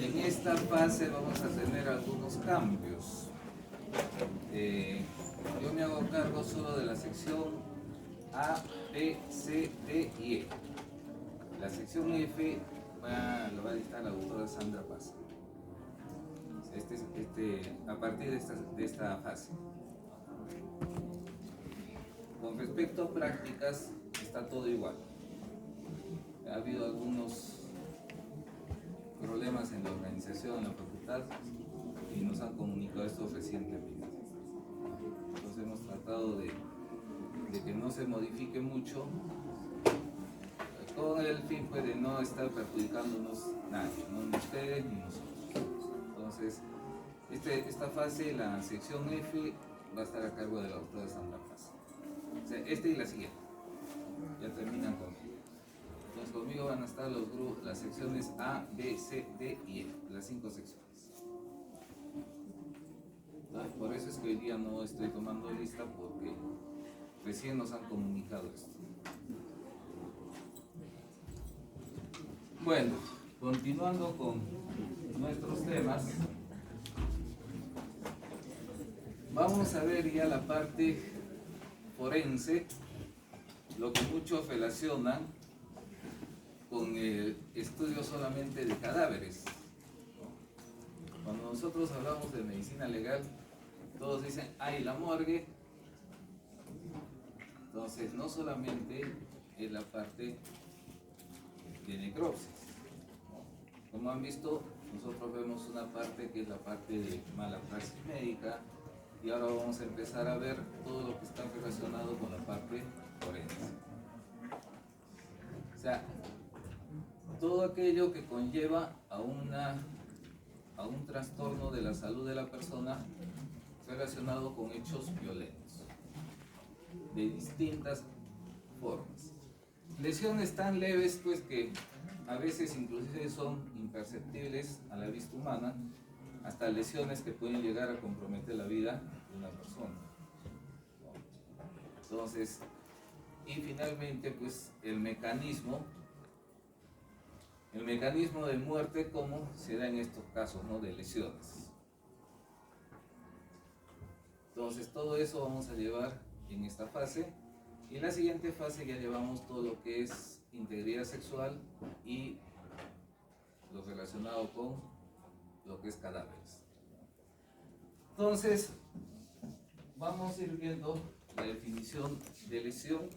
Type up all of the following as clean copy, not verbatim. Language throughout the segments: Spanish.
En esta fase vamos a tener algunos cambios. Yo me hago cargo solo de la sección A, B, C, D y E. La sección F lo va a dictar la doctora Sandra Paz. A partir de esta fase. Con respecto a prácticas, está todo igual. Ha habido algunos problemas en la organización, en la facultad, y nos han comunicado esto recientemente. Entonces hemos tratado de que no se modifique mucho, con el fin pues, de no estar perjudicándonos nadie, no ni ustedes ni nosotros. Entonces, esta fase, la sección F, va a estar a cargo de la doctora Sandra Paz. O sea, y la siguiente. Ya terminan conmigo. Entonces conmigo van a estar los grupos, las secciones A, B, C, D y E, las 5 secciones. Por eso es que hoy día no estoy tomando lista, porque recién nos han comunicado esto. Bueno, continuando con nuestros temas, vamos a ver ya la parte forense, lo que muchos relacionan con el estudio solamente de cadáveres. Cuando nosotros hablamos de medicina legal, todos dicen, ¡ay, la morgue! Entonces, no solamente es la parte de necropsia. Como han visto, nosotros vemos una parte que es la parte de mala praxis médica, y ahora vamos a empezar a ver todo lo que está relacionado con la parte forense. O sea, todo aquello que conlleva a un trastorno de la salud de la persona relacionado con hechos violentos de distintas formas. Lesiones tan leves pues que a veces inclusive son imperceptibles a la vista humana, hasta lesiones que pueden llegar a comprometer la vida de una persona. Entonces, y finalmente pues el mecanismo de muerte, como se da en estos casos, ¿no?, de lesiones. Entonces todo eso vamos a llevar en esta fase, y en la siguiente fase ya llevamos todo lo que es integridad sexual y lo relacionado con lo que es cadáveres. Entonces vamos a ir viendo la definición de lesión.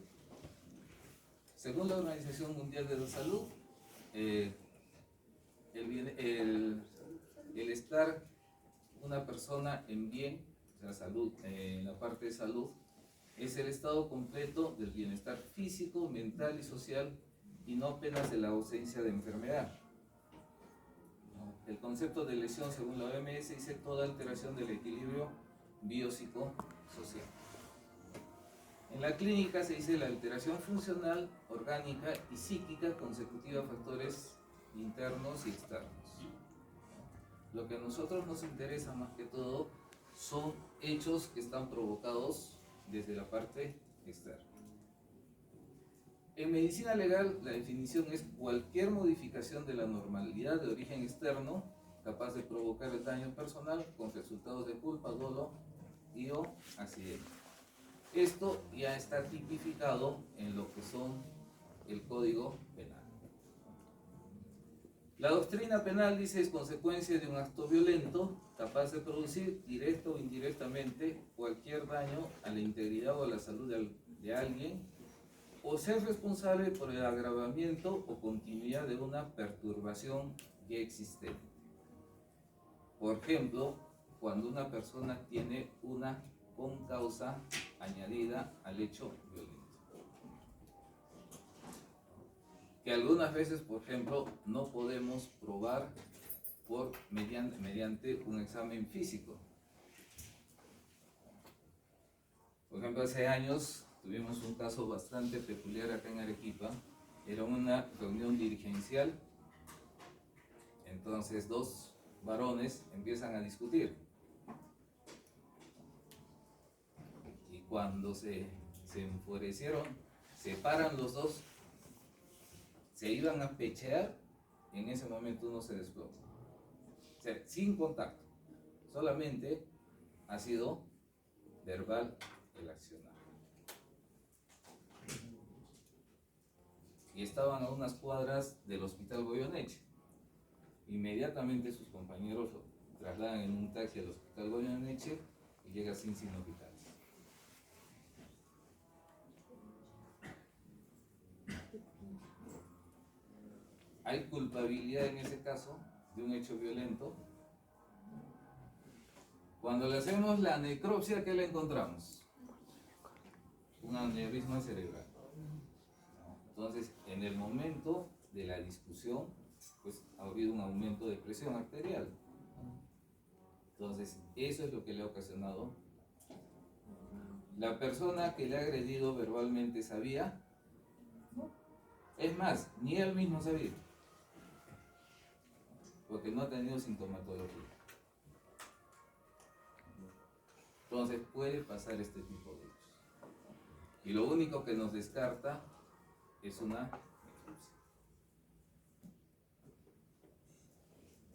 Según la Organización Mundial de la Salud, el estar una persona en bien, o sea, salud, en la parte de salud, es el estado completo del bienestar físico, mental y social, y no apenas de la ausencia de enfermedad. El concepto de lesión, según la OMS, dice toda alteración del equilibrio biopsicosocial. En la clínica se dice la alteración funcional, orgánica y psíquica consecutiva a factores internos y externos. Lo que a nosotros nos interesa más que todo son hechos que están provocados desde la parte externa. En medicina legal, la definición es cualquier modificación de la normalidad de origen externo capaz de provocar el daño personal con resultados de culpa, dolo y o accidente. Esto ya está tipificado en lo que son el Código Penal. La doctrina penal dice es consecuencia de un acto violento capaz de producir directa o indirectamente cualquier daño a la integridad o a la salud de alguien, o ser responsable por el agravamiento o continuidad de una perturbación ya existente. Por ejemplo, cuando una persona tiene una concausa añadida al hecho violento, que algunas veces, por ejemplo, no podemos probar mediante un examen físico. Por ejemplo, hace años tuvimos un caso bastante peculiar acá en Arequipa. Era una reunión dirigencial. Entonces 2 varones empiezan a discutir. Y cuando se enfurecieron, se paran los dos, se iban a pechear, en ese momento uno se desploma. O sea, sin contacto. Solamente ha sido verbal el accionar. Y estaban a unas cuadras del Hospital Goyeneche. Inmediatamente sus compañeros lo trasladan en un taxi al Hospital Goyeneche y llega sin signos vitales. ¿Hay culpabilidad en ese caso de un hecho violento? Cuando le hacemos la necropsia, ¿qué le encontramos? Un aneurisma cerebral. Entonces, en el momento de la discusión, pues ha habido un aumento de presión arterial. Entonces, eso es lo que le ha ocasionado. La persona que le ha agredido verbalmente sabía. Es más, ni él mismo sabía, porque no ha tenido sintomatología. Entonces puede pasar este tipo de hechos. Y lo único que nos descarta es una necropsia.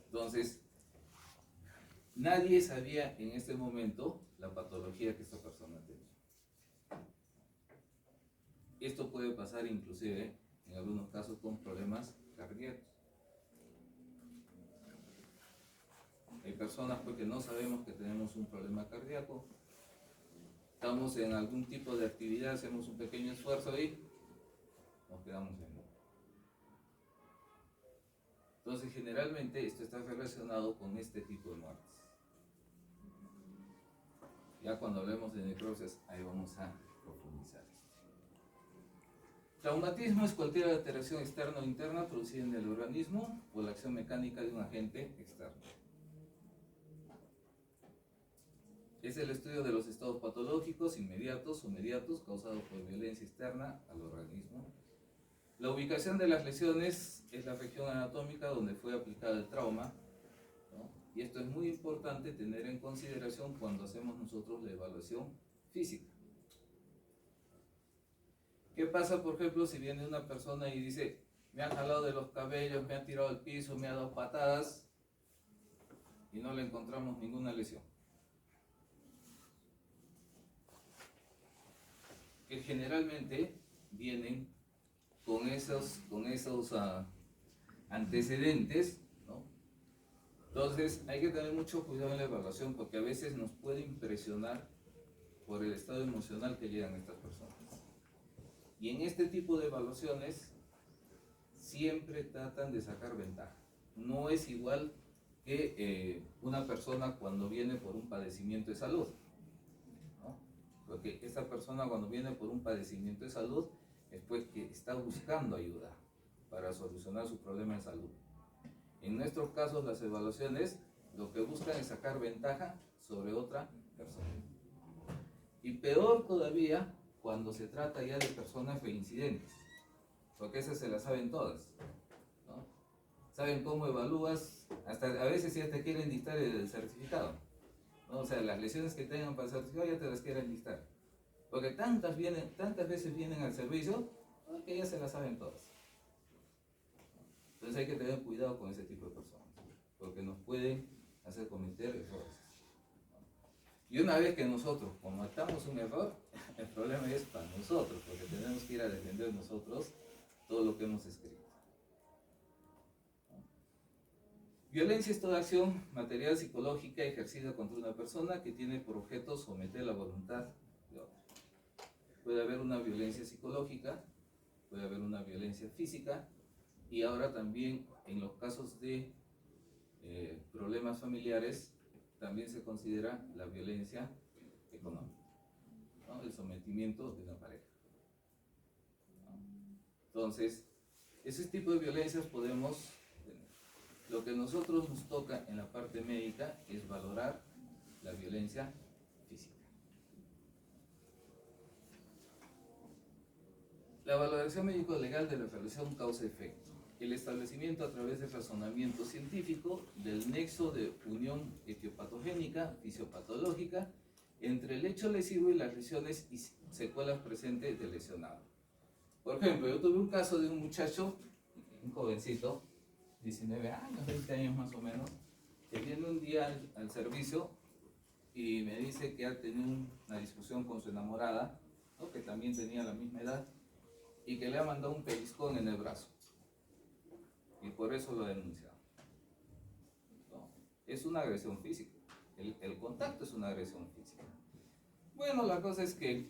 Entonces, nadie sabía en este momento la patología que esta persona tenía. Esto puede pasar inclusive en algunos casos con problemas cardíacos. Hay personas porque no sabemos que tenemos un problema cardíaco. Estamos en algún tipo de actividad, hacemos un pequeño esfuerzo y nos quedamos en nada. Entonces, generalmente esto está relacionado con este tipo de muertes. Ya cuando hablemos de necropsias, ahí vamos a profundizar. Traumatismo es cualquier alteración externa o interna producida en el organismo por la acción mecánica de un agente externo. Es el estudio de los estados patológicos inmediatos o mediatos causados por violencia externa al organismo. La ubicación de las lesiones es la región anatómica donde fue aplicado el trauma, ¿no? Y esto es muy importante tener en consideración cuando hacemos nosotros la evaluación física. ¿Qué pasa, por ejemplo, si viene una persona y dice, me han jalado de los cabellos, me han tirado al piso, me ha dado patadas y no le encontramos ninguna lesión? Que generalmente vienen con esos antecedentes, ¿no? Entonces hay que tener mucho cuidado en la evaluación porque a veces nos puede impresionar por el estado emocional que llegan estas personas. Y en este tipo de evaluaciones siempre tratan de sacar ventaja. No es igual que una persona cuando viene por un padecimiento de salud, ¿no? Porque esta persona cuando viene por un padecimiento de salud es pues que está buscando ayuda para solucionar su problema de salud. En nuestros casos las evaluaciones lo que buscan es sacar ventaja sobre otra persona. Y peor todavía cuando se trata ya de personas reincidentes, porque esas se las saben todas, ¿no? Saben cómo evalúas, hasta a veces ya te quieren dictar el certificado, ¿no? O sea, las lesiones que tengan para el certificado ya te las quieren dictar, porque tantas veces vienen al servicio que ya se las saben todas. Entonces hay que tener cuidado con ese tipo de personas, porque nos pueden hacer cometer errores. Y una vez que nosotros cometamos un error, el problema es para nosotros, porque tenemos que ir a defender nosotros todo lo que hemos escrito. Violencia es toda acción material psicológica ejercida contra una persona que tiene por objeto someter la voluntad de otra. Puede haber una violencia psicológica, puede haber una violencia física, y ahora también en los casos de problemas familiares también se considera la violencia económica, ¿no? El sometimiento de una pareja, ¿no? Entonces, ese tipo de violencias podemos tener. Lo que nosotros nos toca en la parte médica es valorar la violencia física. La valoración médico-legal de la relación causa-efecto. El establecimiento a través del razonamiento científico del nexo de unión etiopatogénica, fisiopatológica, entre el hecho lesivo y las lesiones y secuelas presentes del lesionado. Por ejemplo, yo tuve un caso de un muchacho, un jovencito, 19 años, 20 años más o menos, que viene un día al servicio y me dice que ha tenido una discusión con su enamorada, ¿no? Que también tenía la misma edad, y que le ha mandado un pellizcón en el brazo. Y por eso lo ha denunciado. ¿No? Es una agresión física. El contacto es una agresión física. Bueno, la cosa es que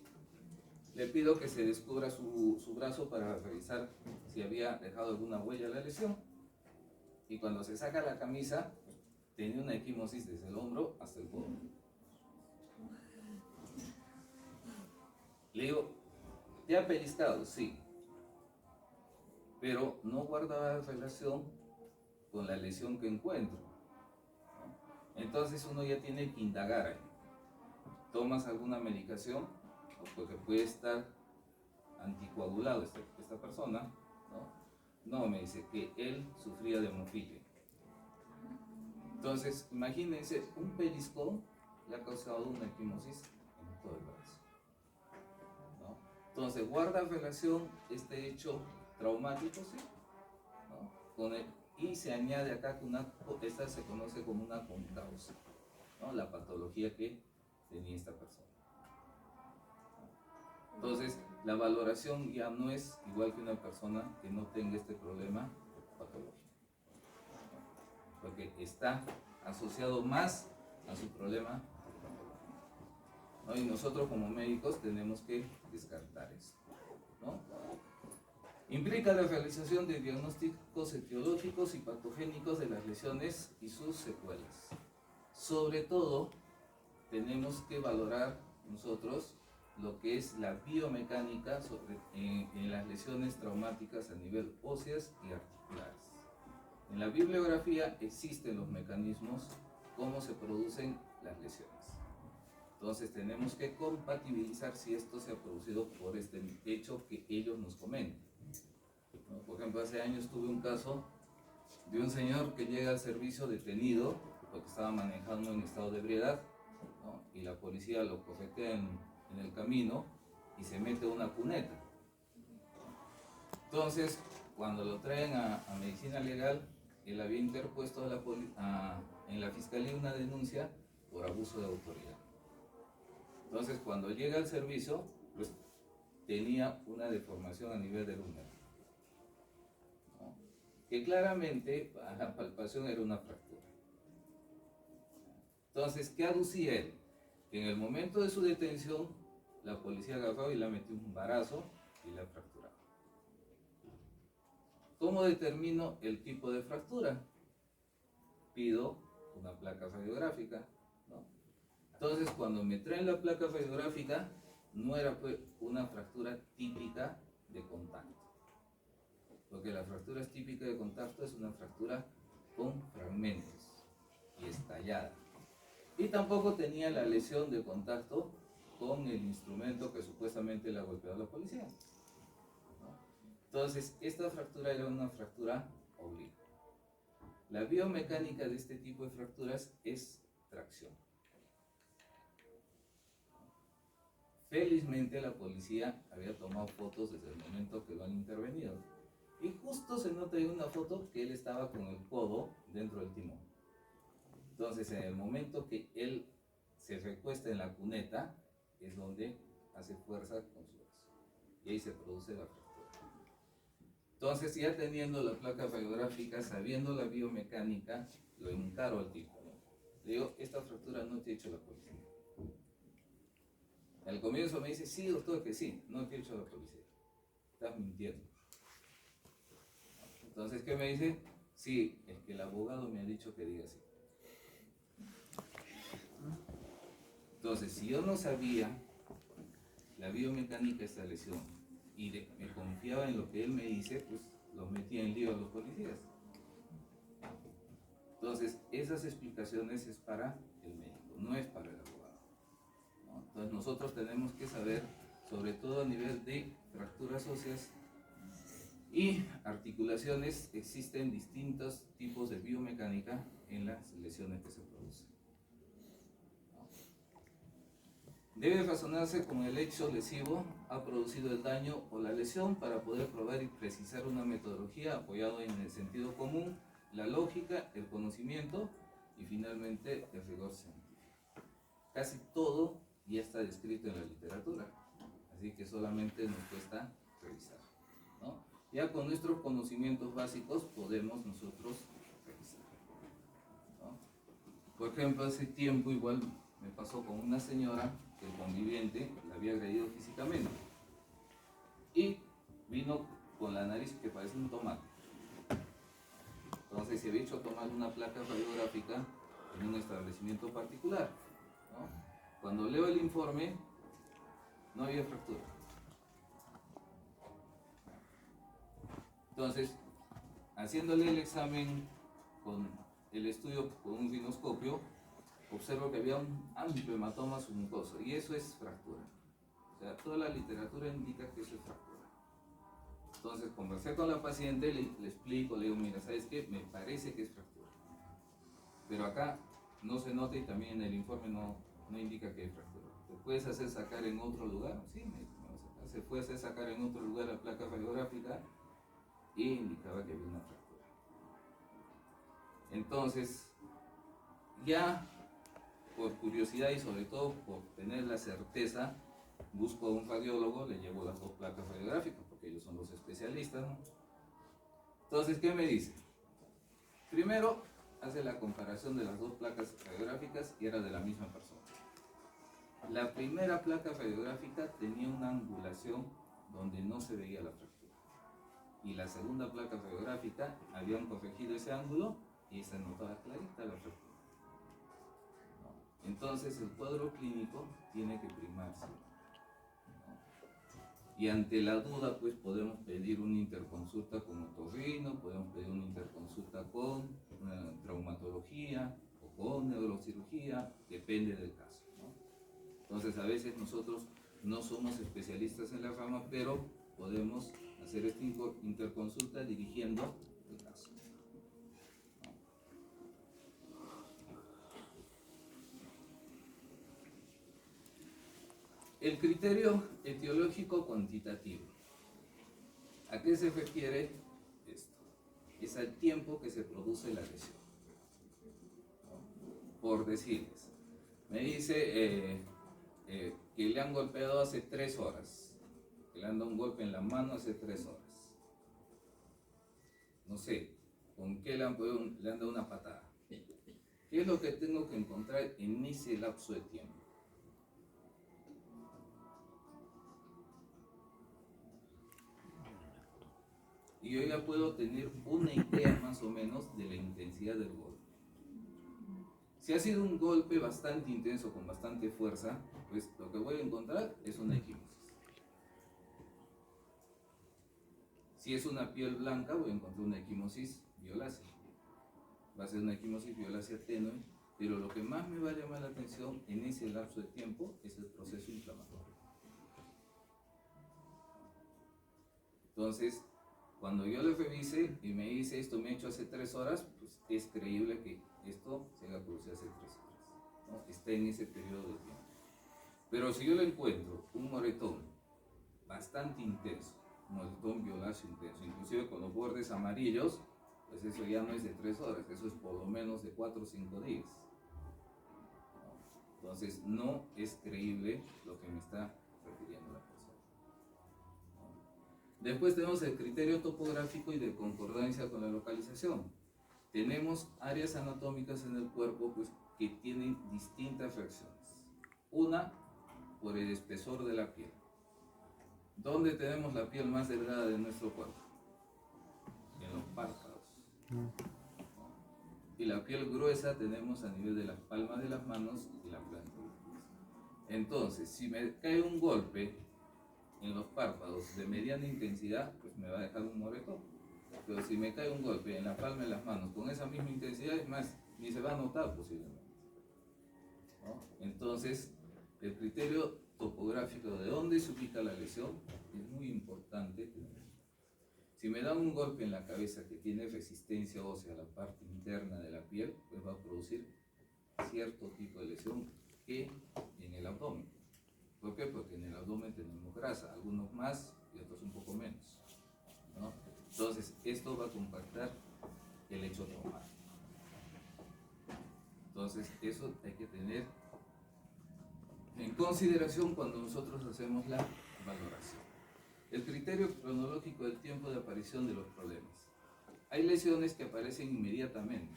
le pido que se descubra su brazo para revisar si había dejado alguna huella de la lesión. Y cuando se saca la camisa, tenía una equimosis desde el hombro hasta el codo. Le digo, ¿te ha pellizcado? Sí. Pero no guardaba relación con la lesión que encuentro. Entonces uno ya tiene que indagar ahí. ¿Tomas alguna medicación? Porque puede estar anticoagulado esta persona, ¿no? No, me dice que él sufría de hemofilia. Entonces, imagínense, un pellizcón le ha causado una equimosis en todo el brazo, ¿no? Entonces, guarda relación este hecho traumático, ¿sí? ¿No? Y se añade acá que esta se conoce como una concausa, ¿no? La patología que tenía esta persona. Entonces, la valoración ya no es igual que una persona que no tenga este problema patológico, porque está asociado más a su problema patológico, ¿no? Y nosotros como médicos tenemos que descartar eso, ¿no? Implica la realización de diagnósticos etiológicos y patogénicos de las lesiones y sus secuelas. Sobre todo, tenemos que valorar nosotros lo que es la biomecánica en las lesiones traumáticas a nivel óseas y articulares. En la bibliografía existen los mecanismos, cómo se producen las lesiones. Entonces tenemos que compatibilizar si esto se ha producido por este hecho que ellos nos comentan, ¿no? Por ejemplo, hace años tuve un caso de un señor que llega al servicio detenido porque estaba manejando en estado de ebriedad, ¿no? Y la policía lo corretea en el camino y se mete a una cuneta. Entonces, cuando lo traen a medicina legal, él había interpuesto en la fiscalía una denuncia por abuso de autoridad. Entonces, cuando llega al servicio, pues tenía una deformación a nivel del húmero, ¿no? Que claramente a la palpación era una fractura. Entonces, ¿qué aducía él? Que en el momento de su detención, la policía agarró y le metió un embarazo y la fracturó. ¿Cómo determino el tipo de fractura? Pido una placa radiográfica, ¿no? Entonces, cuando me traen la placa radiográfica, no era pues una fractura típica de contacto. Porque la fractura típica de contacto es una fractura con fragmentos y estallada. Y tampoco tenía la lesión de contacto con el instrumento que supuestamente le ha golpeado a la policía, ¿no? Entonces, esta fractura era una fractura oblicua. La biomecánica de este tipo de fracturas es tracción. Felizmente la policía había tomado fotos desde el momento que lo han intervenido. Y justo se nota en una foto que él estaba con el codo dentro del timón. Entonces, en el momento que él se recuesta en la cuneta, es donde hace fuerza con su brazo. Y ahí se produce la fractura. Entonces, ya teniendo la placa radiográfica, sabiendo la biomecánica, lo encaro al tipo, ¿no? Le digo, esta fractura no te ha hecho la policía. Al comienzo me dice, sí, doctor, que sí, no te ha hecho la policía. Estás mintiendo. Entonces, ¿qué me dice? Sí, es que el abogado me ha dicho que diga así. Entonces, si yo no sabía la biomecánica de esta lesión y me confiaba en lo que él me dice, pues los metía en lío a los policías. Entonces, esas explicaciones es para el médico, no es para el abogado, ¿no? Entonces, nosotros tenemos que saber, sobre todo a nivel de fracturas óseas y articulaciones, existen distintos tipos de biomecánica en las lesiones que se producen. Debe razonarse con el hecho lesivo ha producido el daño o la lesión para poder probar y precisar una metodología apoyada en el sentido común, la lógica, el conocimiento y finalmente el rigor científico. Casi todo ya está descrito en la literatura, así que solamente nos cuesta revisar, ¿no? Ya con nuestros conocimientos básicos podemos nosotros revisar, ¿no? Por ejemplo, hace tiempo igual me pasó con una señora que el conviviente la había agredido físicamente y vino con la nariz que parece un tomate. Entonces se había hecho tomar una placa radiográfica en un establecimiento particular, ¿no? Cuando leo el informe, no había fractura. Entonces, haciéndole el examen con el estudio con un rinoscopio, observo que había un amplio hematoma submucoso, y eso es fractura. O sea, toda la literatura indica que eso es fractura. Entonces, conversé con la paciente, le explico, le digo, mira, ¿sabes qué? Me parece que es fractura. Pero acá no se nota y también en el informe no indica que hay fractura. ¿Te puedes hacer sacar en otro lugar? Sí, se puede hacer sacar en otro lugar la placa radiográfica y indicaba que había una fractura. Entonces, ya por curiosidad y sobre todo por tener la certeza, busco a un radiólogo, le llevo las dos placas radiográficas, porque ellos son los especialistas, ¿no? Entonces, ¿qué me dice? Primero, hace la comparación de las dos placas radiográficas y era de la misma persona. La primera placa radiográfica tenía una angulación donde no se veía la fractura. Y la segunda placa radiográfica habían corregido ese ángulo y se notaba clarita la fractura. Entonces, el cuadro clínico tiene que primarse. Y ante la duda, pues podemos pedir una interconsulta con otorrino, podemos pedir una interconsulta con traumatología o con neurocirugía, depende del caso, ¿no? Entonces, a veces nosotros no somos especialistas en la rama, pero podemos hacer esta interconsulta dirigiendo el caso. El criterio etiológico cuantitativo. ¿A qué se refiere esto? Es al tiempo que se produce la lesión. Por decirles, me dice que le han golpeado hace 3 horas, que le han dado un golpe en la mano hace 3 horas. No sé, ¿con qué le han dado una patada? ¿Qué es lo que tengo que encontrar en ese lapso de tiempo? Y yo ya puedo tener una idea más o menos de la intensidad del golpe. Si ha sido un golpe bastante intenso, con bastante fuerza, pues lo que voy a encontrar es una equimosis. Si es una piel blanca, voy a encontrar una equimosis violácea. Va a ser una equimosis violácea tenue, pero lo que más me va a llamar la atención en ese lapso de tiempo es el proceso inflamatorio. Entonces, cuando yo le revise y me dice esto me he hecho hace 3 horas, pues es creíble que esto se haya producido hace 3 horas, ¿no? Está en ese periodo de tiempo. Pero si yo le encuentro un moretón bastante intenso, un moretón violáceo intenso, inclusive con los bordes amarillos, pues eso ya no es de 3 horas, eso es por lo menos de 4 o 5 días. Entonces no es creíble lo que me está refiriendo la persona. Después tenemos el criterio topográfico y de concordancia con la localización. Tenemos áreas anatómicas en el cuerpo, pues, que tienen distintas reacciones. Una, por el espesor de la piel. ¿Dónde tenemos la piel más delgada de nuestro cuerpo? En los párpados. Y la piel gruesa tenemos a nivel de las palmas de las manos y la planta de los pies. Entonces, si me cae un golpe en los párpados de mediana intensidad, pues me va a dejar un moretón. Pero si me cae un golpe en la palma de las manos con esa misma intensidad, es más, ni se va a notar posiblemente, ¿no? Entonces, el criterio topográfico de dónde se ubica la lesión es muy importante tener. Si me da un golpe en la cabeza que tiene resistencia ósea a la parte interna de la piel, pues va a producir cierto tipo de lesión que en el abdomen. ¿Por qué? Porque en el abdomen tenemos grasa, algunos más y otros un poco menos, ¿no? Entonces, esto va a compactar el hecho traumático. Entonces, eso hay que tener en consideración cuando nosotros hacemos la valoración. El criterio cronológico del tiempo de aparición de los problemas. Hay lesiones que aparecen inmediatamente.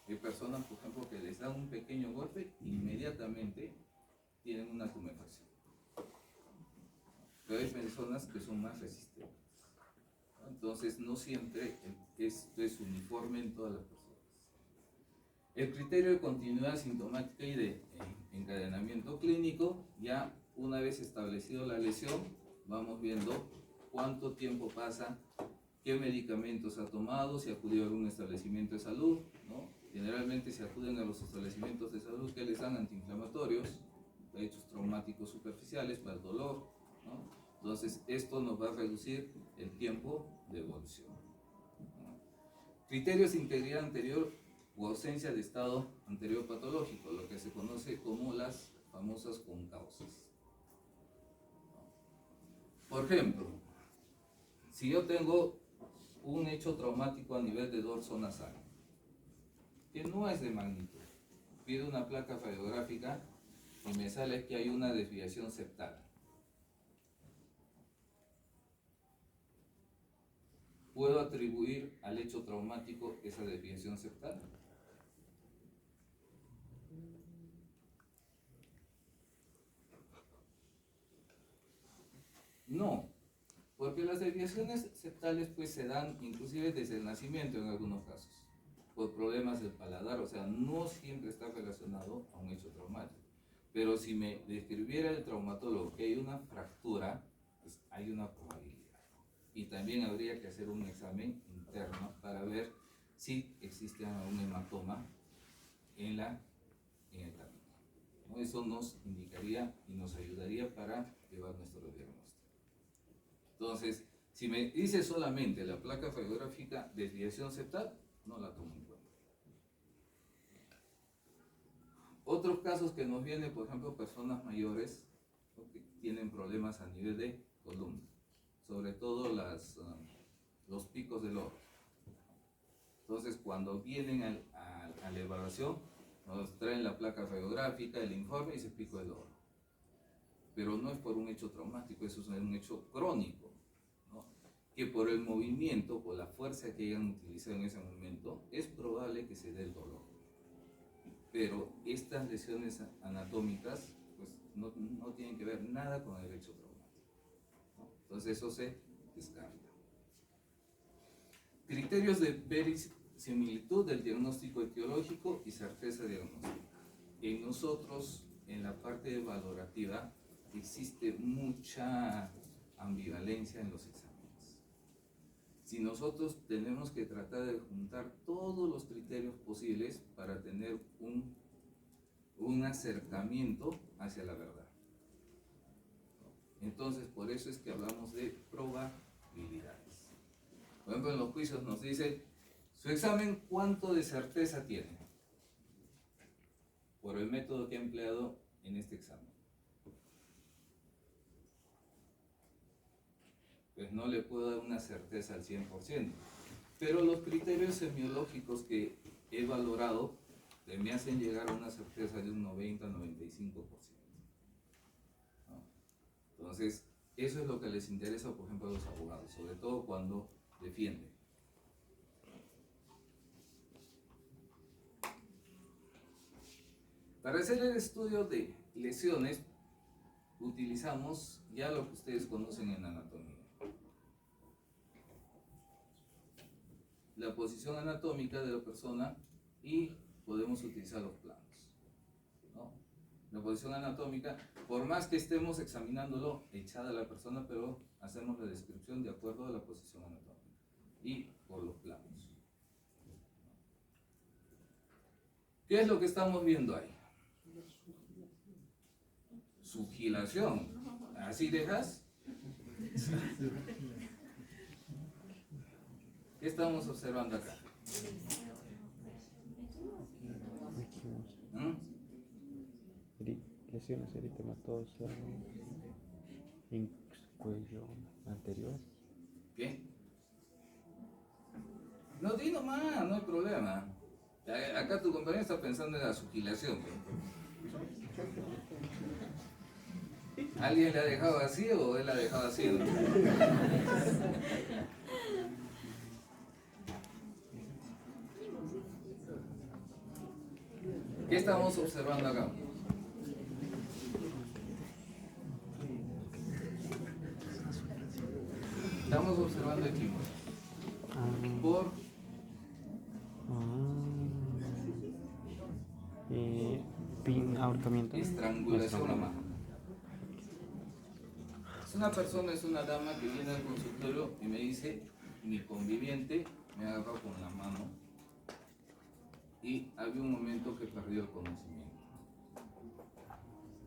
Hay personas, por ejemplo, que les dan un pequeño golpe e inmediatamente tienen una tumefacción. Pero hay personas que son más resistentes. Entonces, no siempre esto es uniforme en todas las personas. El criterio de continuidad sintomática y de encadenamiento clínico, ya una vez establecido la lesión, vamos viendo cuánto tiempo pasa, qué medicamentos ha tomado, si acudió a algún establecimiento de salud, ¿no? Generalmente se acuden a los establecimientos de salud que les dan antiinflamatorios, hechos traumáticos superficiales para el dolor, ¿no? Entonces, esto nos va a reducir el tiempo de evolución, ¿no? Criterios de integridad anterior o ausencia de estado anterior patológico, lo que se conoce como las famosas concausas. Por ejemplo, si yo tengo un hecho traumático a nivel de dorso nasal, que no es de magnitud, pido una placa radiográfica y me sale que hay una desviación septal. ¿Puedo atribuir al hecho traumático esa desviación septal? No, porque las desviaciones septales pues se dan inclusive desde el nacimiento en algunos casos, por problemas del paladar, o sea, no siempre está relacionado a un hecho traumático. Pero si me describiera el traumatólogo que hay una fractura, pues hay una probabilidad. Y también habría que hacer un examen interno para ver si existe algún hematoma en el camino, ¿no? Eso nos indicaría y nos ayudaría para llevar nuestro diagnóstico. Entonces, si me dice solamente la placa radiográfica desviación septal, no la tomo en cuenta. Otros casos que nos vienen, por ejemplo, personas mayores, ¿no?, que tienen problemas a nivel de columna, sobre todo los picos del oro. Entonces, cuando vienen a la evaluación, nos traen la placa radiográfica, el informe y ese pico del oro. Pero no es por un hecho traumático, eso es un hecho crónico, ¿no?, que por el movimiento, por la fuerza que hayan utilizado en ese momento, es probable que se dé el dolor. Pero estas lesiones anatómicas pues no tienen que ver nada con el hecho traumático, ¿no? Entonces eso se descarta. Criterios de verisimilitud del diagnóstico etiológico y certeza diagnóstica. En nosotros, en la parte valorativa, existe mucha ambivalencia en los exámenes. Si nosotros tenemos que tratar de juntar todos los criterios posibles para tener un acercamiento hacia la verdad. Entonces, por eso es que hablamos de probabilidades. Por ejemplo, en los juicios nos dice, su examen, ¿cuánto de certeza tiene? Por el método que ha empleado en este examen. Pues no le puedo dar una certeza al 100%. Pero los criterios semiológicos que he valorado me hacen llegar a una certeza de un 90-95%. ¿No? Entonces, eso es lo que les interesa, por ejemplo, a los abogados, sobre todo cuando defienden. Para hacer el estudio de lesiones, utilizamos ya lo que ustedes conocen en anatomía. La posición anatómica de la persona y podemos utilizar los planos, ¿no? La posición anatómica, por más que estemos examinándolo echada la persona, pero hacemos la descripción de acuerdo a la posición anatómica y por los planos. ¿Qué es lo que estamos viendo ahí? Sugilación. ¿Así dejas? ¿Qué estamos observando acá? Lesiones eritematosas en cuello anterior. ¿Qué? No, di nomás, no hay problema. Acá tu compañero está pensando en la jubilación. ¿Alguien le ha dejado así o él la ha dejado así? ¿No? ¿Qué estamos observando acá? Estamos observando equipos. Por ahorcamiento. estrangulación a mano. Es una persona, es una dama que viene al consultorio y me dice, mi conviviente me ha agarrado con la mano y había un momento que perdió el conocimiento.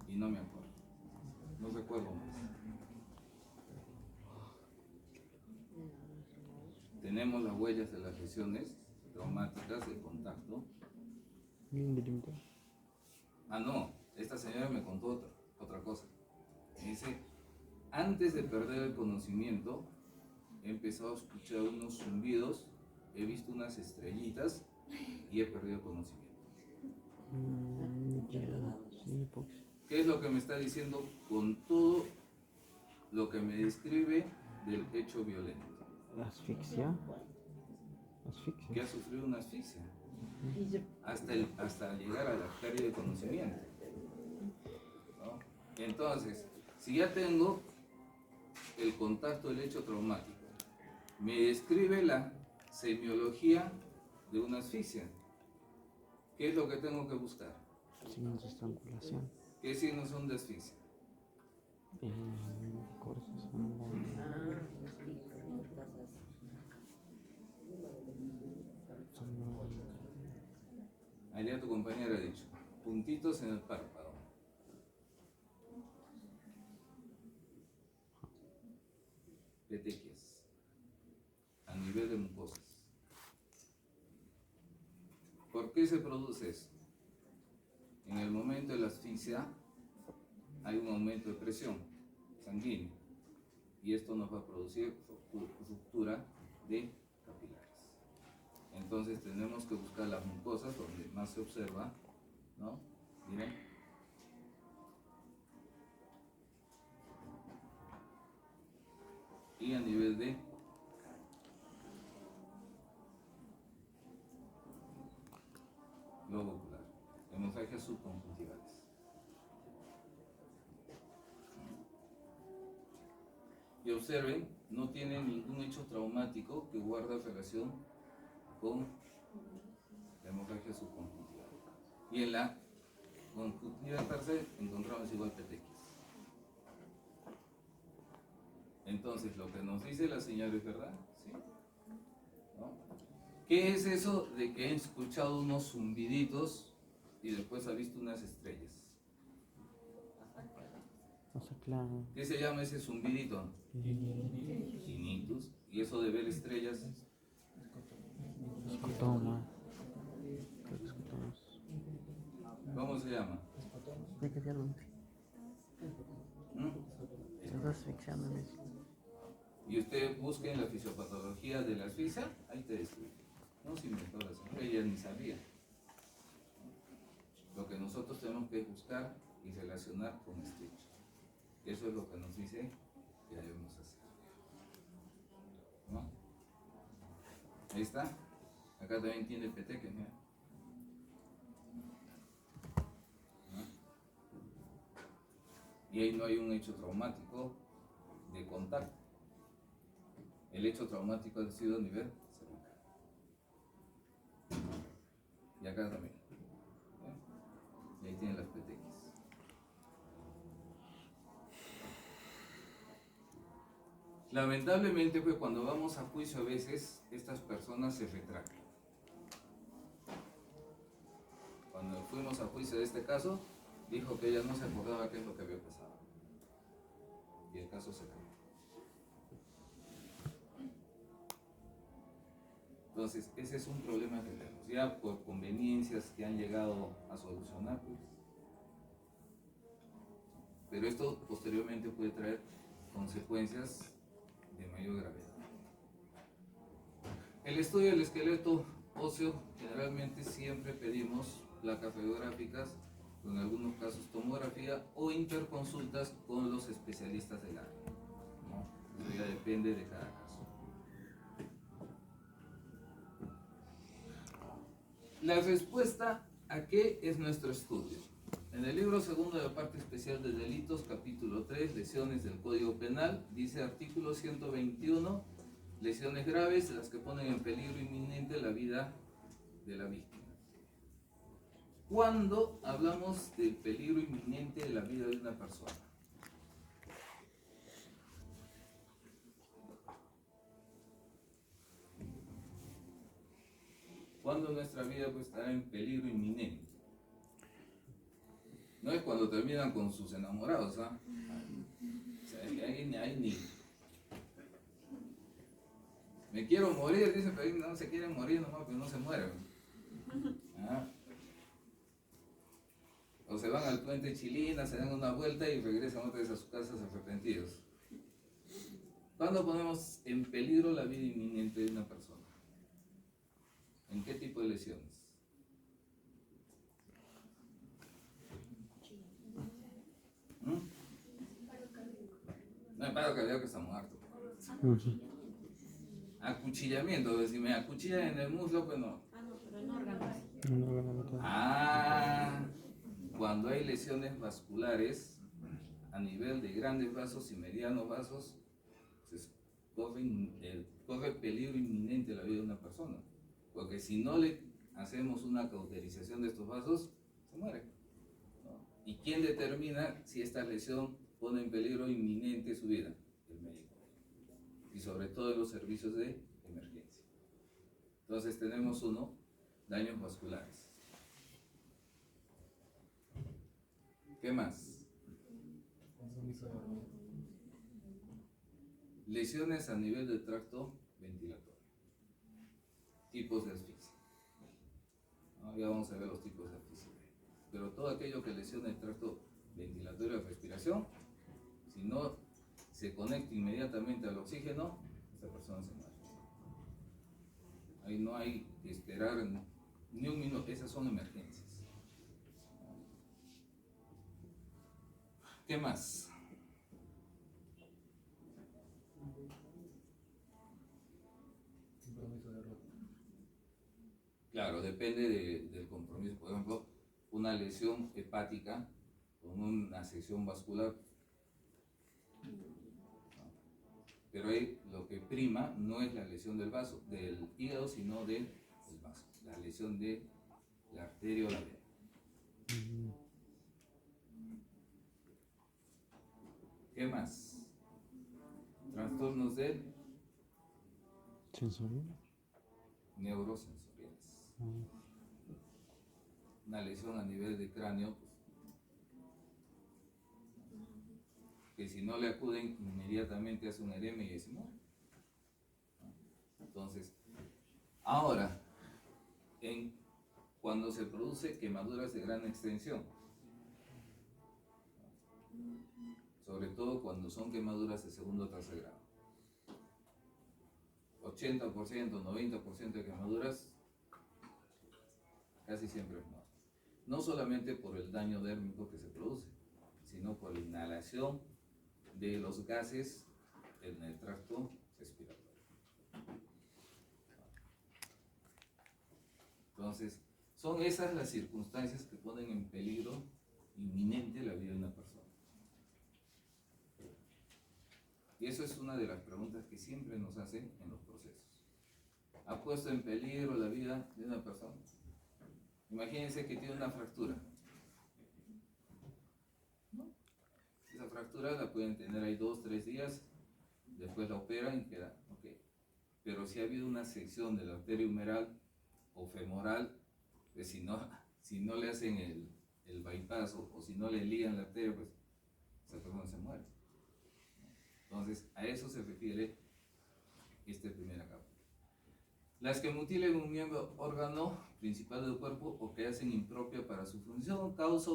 Y no me acuerdo. No recuerdo más. Tenemos las huellas de las lesiones traumáticas de contacto. Ah, no, esta señora me contó otra cosa. Me dice, antes de perder el conocimiento, he empezado a escuchar unos zumbidos, he visto unas estrellitas y he perdido el conocimiento. ¿Qué es lo que me está diciendo con todo lo que me describe del hecho violento? Asfixia. Que ha sufrido una asfixia hasta llegar a la pérdida de conocimiento, ¿no? Entonces, si ya tengo el contacto del hecho traumático, me describe la semiología de una asfixia, ¿qué es lo que tengo que buscar? Signos de estrangulación. ¿Qué signos son de asfixia? Allá tu compañera ha dicho, puntitos en el párpado. Petequias. A nivel de mucosas. ¿Por qué se produce eso? En el momento de la asfixia hay un aumento de presión sanguínea y esto nos va a producir ruptura de capilares. Entonces tenemos que buscar las mucosas donde más se observa, ¿no? Miren. Y a nivel de globo ocular, hemorragias subconjuntivales. Y observen, no tiene ningún hecho traumático que guarda relación con la hemorragia subconjuntival. Y en la conjuntiva tercera encontramos igual petequias. Entonces, lo que nos dice la señora es verdad, ¿sí? ¿No? ¿Qué es eso de que he escuchado unos zumbiditos y después ha visto unas estrellas? ¿Qué se llama ese zumbidito? Tinnitus. ¿Y eso de ver estrellas? Escotoma. ¿Cómo se llama? Y usted busque en la fisiopatología de la asfixia, ahí te describe. No se inventó la señora, ella ni sabía. Lo que nosotros tenemos que buscar y relacionar con este hecho. Eso es lo que nos dice que debemos hacer. ¿No? Ahí está. Acá también tiene petequias, ¿no? Y ahí no hay un hecho traumático de contacto. El hecho traumático ha sido a nivel cervical. Y acá también. Y ahí tienen las petequias. Lamentablemente, pues cuando vamos a juicio a veces estas personas se retractan. Cuando fuimos a juicio de este caso, dijo que ella no se acordaba qué es lo que había pasado. Y el caso se acabó. Entonces, ese es un problema que tenemos. Ya por conveniencias que han llegado a solucionar, pues. Pero esto posteriormente puede traer consecuencias de mayor gravedad. El estudio del esqueleto óseo, generalmente siempre pedimos placas radiográficas, o en algunos casos tomografía o interconsultas con los especialistas del área, ¿no? Eso ya depende de cada caso. La respuesta a qué es nuestro estudio. En el libro segundo de la parte especial de delitos, capítulo 3, lesiones del Código Penal, dice artículo 121, lesiones graves, las que ponen en peligro inminente la vida de la víctima. ¿Cuándo hablamos del peligro inminente de la vida de una persona? ¿Cuándo nuestra vida puede estar en peligro inminente? No es cuando terminan con sus enamorados, ¿ah? O sea, ahí ni... Me quiero morir, dicen, pero ahí no se quieren morir nomás, pero no se mueren. ¿Ah? O se van al puente Chilina, se dan una vuelta y regresan otra vez a sus casas arrepentidos. ¿Cuándo ponemos en peligro la vida inminente de una persona? ¿En qué tipo de lesiones? No, el paro cardíaco está muerto. Acuchillamiento, si me acuchillan en el muslo, pues no. Cuando hay lesiones vasculares a nivel de grandes vasos y medianos vasos, pues corre peligro inminente la vida de una persona. Porque si no le hacemos una cauterización de estos vasos, se muere, ¿no? ¿Y quién determina si esta lesión pone en peligro inminente su vida? El médico. Y sobre todo en los servicios de emergencia. Entonces tenemos uno, daños vasculares. ¿Qué más? Lesiones a nivel del tracto ventilatorio. Tipos de asfixia. Ya vamos a ver los tipos de asfixia. Pero todo aquello que lesiona el tracto ventilatorio de respiración, si no se conecta inmediatamente al oxígeno, esta persona se muere. Ahí no hay que esperar ni un minuto, esas son emergencias. ¿Qué más? Claro, depende del compromiso. Por ejemplo, una lesión hepática con una sección vascular. Pero ahí lo que prima no es la lesión del vaso, del hígado, sino del vaso. La lesión de la arteria o la vena. ¿Qué más? Trastornos del ¿Sensorial? neurosensoriales. Una lesión a nivel de cráneo, pues, que si no le acuden inmediatamente hace un edema y se muere. Entonces, ahora, cuando se produce quemaduras de gran extensión, sobre todo cuando son quemaduras de segundo o tercer grado, 80%, 90% de quemaduras, casi siempre es muerte. No solamente por el daño dérmico que se produce, sino por la inhalación de los gases en el tracto respiratorio. Entonces, son esas las circunstancias que ponen en peligro inminente la vida de una persona. Y eso es una de las preguntas que siempre nos hacen en los procesos. ¿Ha puesto en peligro la vida de una persona? Imagínense que tiene una fractura. Esa fractura la pueden tener ahí 2-3 días, después la operan y queda, ok. Pero si ha habido una sección de la arteria humeral o femoral, pues si no le hacen el bypass o si no le ligan la arteria, pues esa persona se muere. Entonces, a eso se refiere este primer acá. Las que mutilen un miembro órgano principal del cuerpo o que hacen impropia para su función, causa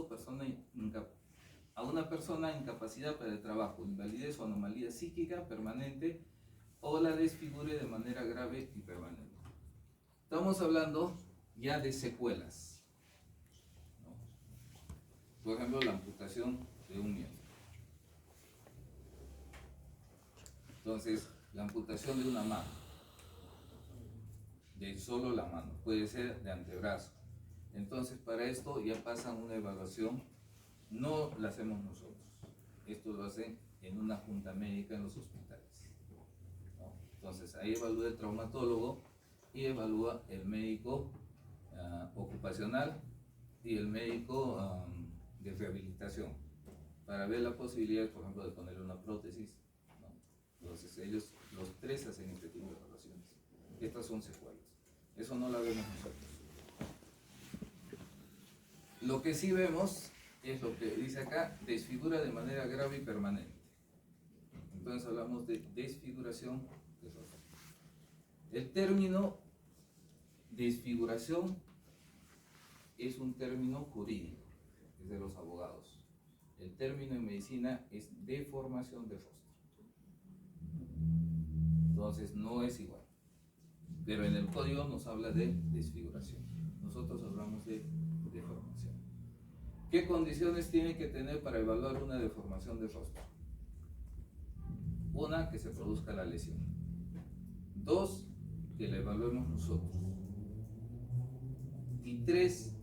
a una persona incapacidad para el trabajo, invalidez o anomalía psíquica permanente o la desfigure de manera grave y permanente. Estamos hablando ya de secuelas, ¿no? Por ejemplo, la amputación de un miembro. Entonces, la amputación de una mano, de solo la mano, puede ser de antebrazo. Entonces, para esto ya pasan una evaluación, no la hacemos nosotros. Esto lo hacen en una junta médica en los hospitales, ¿no? Entonces, ahí evalúa el traumatólogo y evalúa el médico ocupacional y el médico de rehabilitación para ver la posibilidad, por ejemplo, de ponerle una prótesis, ¿no? Entonces, ellos, los tres, hacen este tipo de evaluaciones. Estas son secuelas. Eso no la vemos nosotros. Lo que sí vemos es lo que dice acá: desfigura de manera grave y permanente. Entonces hablamos de desfiguración de rostro. El término desfiguración es un término jurídico, es de los abogados. El término en medicina es deformación de rostro. Entonces no es igual. Pero en el código nos habla de desfiguración. Nosotros hablamos de deformación. ¿Qué condiciones tiene que tener para evaluar una deformación de rostro? Una, que se produzca la lesión. Dos, que la evaluemos nosotros. Y tres,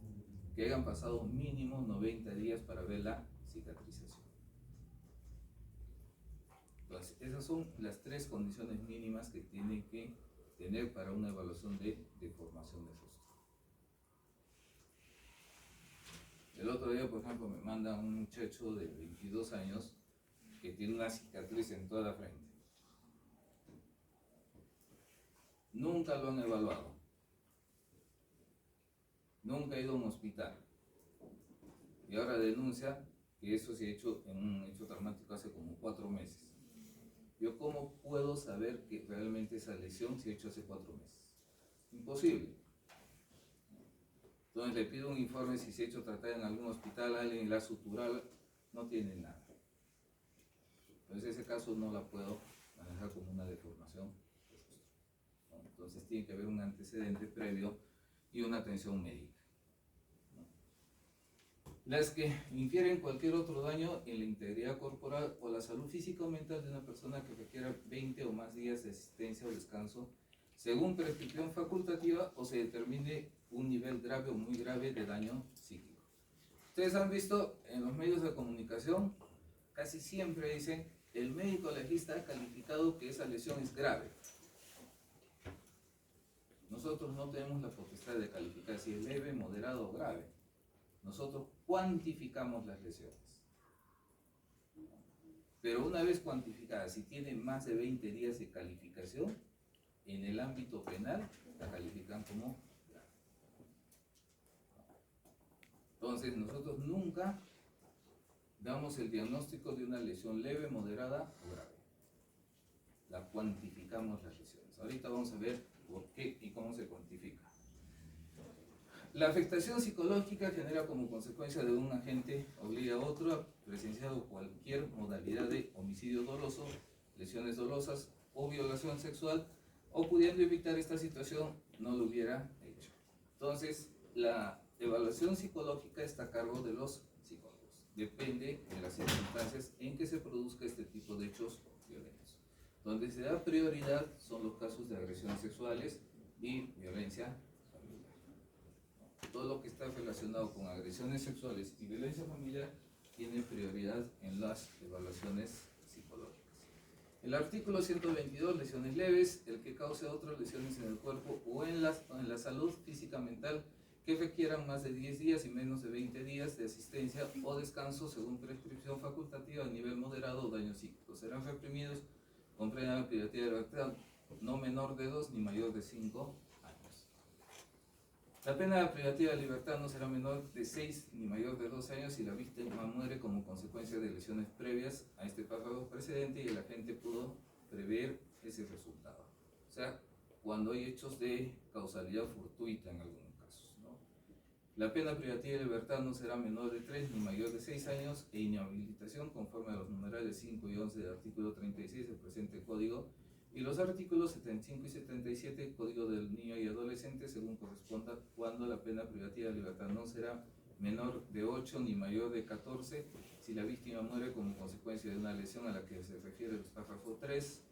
que hayan pasado mínimo 90 días para ver la cicatrización. Entonces, esas son las tres condiciones mínimas que tienen que tener para una evaluación de deformación de rostro. El otro día, por ejemplo, me manda un muchacho de 22 años que tiene una cicatriz en toda la frente. Nunca lo han evaluado. Nunca ha ido a un hospital. Y ahora denuncia que eso se ha hecho en un hecho traumático hace como 4 meses. ¿Yo cómo puedo saber que realmente esa lesión se ha hecho hace 4 meses? Imposible. Entonces le pido un informe si se ha hecho tratar en algún hospital, alguien la sutural, no tiene nada. Entonces ese caso no la puedo manejar como una deformación de rostro, ¿no? Entonces tiene que haber un antecedente previo y una atención médica, ¿no? Las que infieren cualquier otro daño en la integridad corporal o la salud física o mental de una persona que requiera 20 o más días de asistencia o descanso según prescripción facultativa o se determine un nivel grave o muy grave de daño psíquico. Ustedes han visto en los medios de comunicación, casi siempre dicen: el médico legista ha calificado que esa lesión es grave. Nosotros no tenemos la potestad de calificar si es leve, moderado o grave. Nosotros cuantificamos las lesiones. Pero una vez cuantificada, si tiene más de 20 días de calificación, en el ámbito penal la califican como grave. Entonces nosotros nunca damos el diagnóstico de una lesión leve, moderada o grave. La cuantificamos las lesiones. Ahorita vamos a ver por qué y cómo se cuantifica. La afectación psicológica genera como consecuencia de un agente obliga a otro a presenciar cualquier modalidad de homicidio doloso, lesiones dolosas o violación sexual, o pudiendo evitar esta situación no lo hubiera hecho. Entonces, la evaluación psicológica está a cargo de los psicólogos. Depende de las circunstancias en que se produzca este tipo de hechos violentos. Donde se da prioridad son los casos de agresiones sexuales y violencia familiar. Todo lo que está relacionado con agresiones sexuales y violencia familiar tiene prioridad en las evaluaciones psicológicas. El artículo 122, lesiones leves, el que cause otras lesiones en el cuerpo o en la salud física mental que requieran más de 10 días y menos de 20 días de asistencia o descanso según prescripción facultativa a nivel moderado o daño psíquico. Serán reprimidos con pena privativa de libertad no menor de 2 ni mayor de 5 años. La pena privativa de libertad no será menor de 6 ni mayor de 2 años si la víctima muere como consecuencia de lesiones previas a este párrafo precedente y el agente pudo prever ese resultado. O sea, cuando hay hechos de causalidad fortuita en algunos casos, ¿no? La pena privativa de libertad no será menor de 3 ni mayor de 6 años e inhabilitación conforme a los numerales 5 y 11 del artículo 36 del presente código y los artículos 75 y 77 Código del Niño y Adolescente según corresponda, cuando la pena privativa de libertad no será menor de 8 ni mayor de 14 si la víctima muere como consecuencia de una lesión a la que se refiere el párrafo 3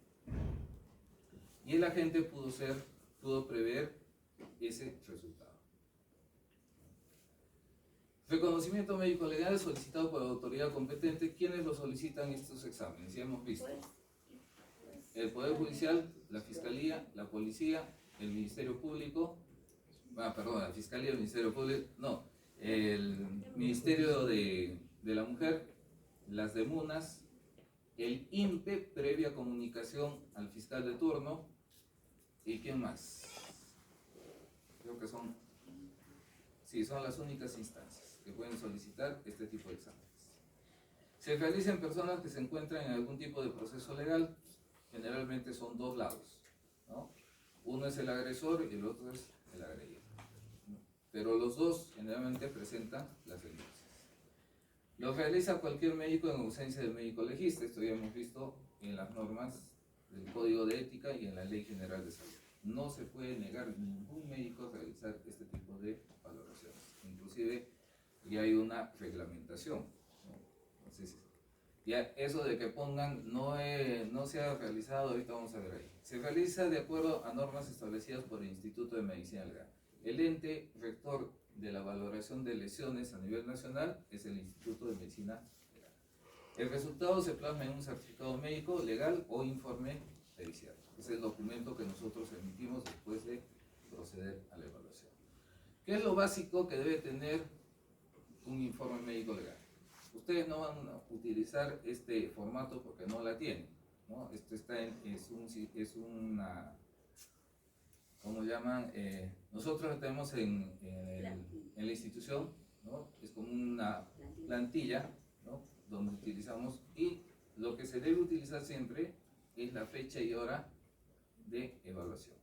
y el agente pudo prever ese resultado. Reconocimiento médico legal solicitado por la autoridad competente. ¿Quiénes lo solicitan estos exámenes? Ya hemos visto. El Poder Judicial, la Fiscalía, la Policía, el Ministerio Público, la Fiscalía, el Ministerio Público, no, el Ministerio de la Mujer, las demunas, el INPE, previa comunicación al fiscal de turno, ¿y quién más? Creo que son las únicas instancias que pueden solicitar este tipo de exámenes. Se realiza en personas que se encuentran en algún tipo de proceso legal. Generalmente son dos lados, ¿no? Uno es el agresor y el otro es el agredido, ¿no? Pero los dos generalmente presentan las denuncias. Lo realiza cualquier médico en ausencia del médico legista. Esto ya hemos visto en las normas del Código de Ética y en la Ley General de Salud. No se puede negar a ningún médico a realizar este tipo de valoraciones. Inclusive ya hay una reglamentación, ¿no? Entonces, ya eso de que pongan no se ha realizado, ahorita vamos a ver ahí. Se realiza de acuerdo a normas establecidas por el Instituto de Medicina Legal. El ente rector de la valoración de lesiones a nivel nacional es el Instituto de Medicina Legal. El resultado se plasma en un certificado médico, legal o informe pericial. Es el documento que nosotros emitimos después de proceder a la evaluación. ¿Qué es lo básico que debe tener un informe médico legal? Ustedes no van a utilizar este formato porque no la tienen, ¿no? Esto está es una, ¿cómo llaman? Nosotros lo tenemos en la institución, ¿no? Es como una plantilla, ¿no? Donde utilizamos, y lo que se debe utilizar siempre es la fecha y hora de evaluación.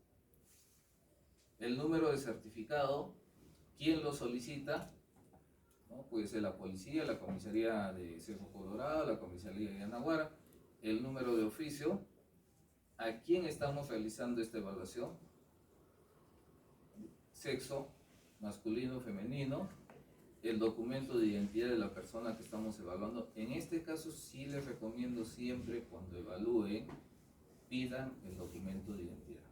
El número de certificado, quién lo solicita, ¿no? Puede ser la policía, la comisaría de Cerro Colorado, la comisaría de Anahuara. El número de oficio, a quién estamos realizando esta evaluación, sexo, masculino, femenino, el documento de identidad de la persona que estamos evaluando. En este caso sí les recomiendo siempre, cuando evalúen, pidan el documento de identidad.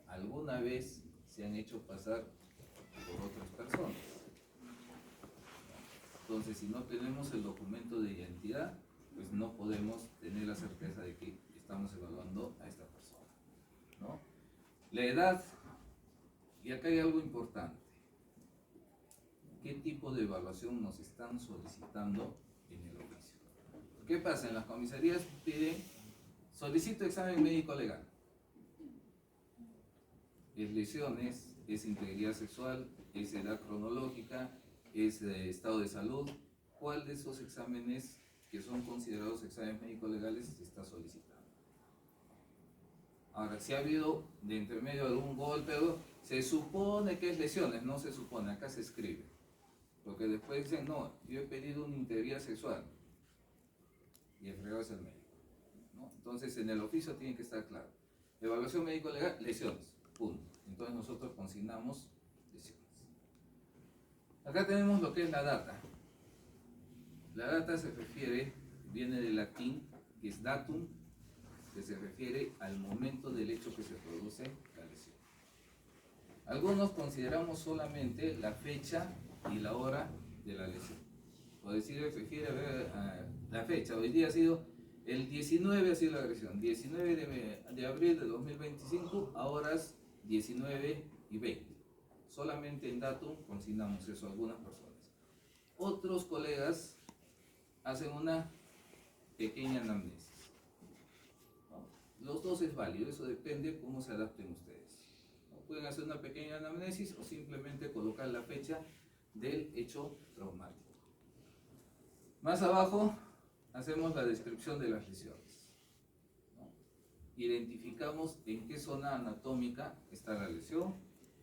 ¿Alguna vez se han hecho pasar por otras personas? Entonces, si no tenemos el documento de identidad, pues no podemos tener la certeza de que estamos evaluando a esta persona, ¿no? La edad, y acá hay algo importante. ¿Qué tipo de evaluación nos están solicitando en el oficio? ¿Qué pasa? En las comisarías piden, solicito examen médico legal. Es lesiones, es integridad sexual, es edad cronológica, es estado de salud. ¿Cuál de esos exámenes que son considerados exámenes médicos legales se está solicitando? Ahora, si ha habido de intermedio algún golpe, se supone que es lesiones, no se supone, acá se escribe. Porque después dicen, no, yo he pedido una integridad sexual y el fregado es el médico, ¿no? Entonces, en el oficio tiene que estar claro. Evaluación médico legal, lesiones, punto. Entonces nosotros consignamos lesiones. Acá tenemos lo que es la data. La data se refiere, viene del latín, que es datum, que se refiere al momento del hecho que se produce la lesión. Algunos consideramos solamente la fecha y la hora de la lesión. Por decir, se refiere a la fecha. Hoy día ha sido, el 19 ha sido la agresión, 19 de abril de 2025 a horas 19:20. Solamente en datum consignamos eso a algunas personas. Otros colegas hacen una pequeña anamnesis, ¿no? Los dos es válido, eso depende cómo se adapten ustedes, ¿no? Pueden hacer una pequeña anamnesis o simplemente colocar la fecha del hecho traumático. Más abajo hacemos la descripción de las lesiones, ¿no? Identificamos en qué zona anatómica está la lesión,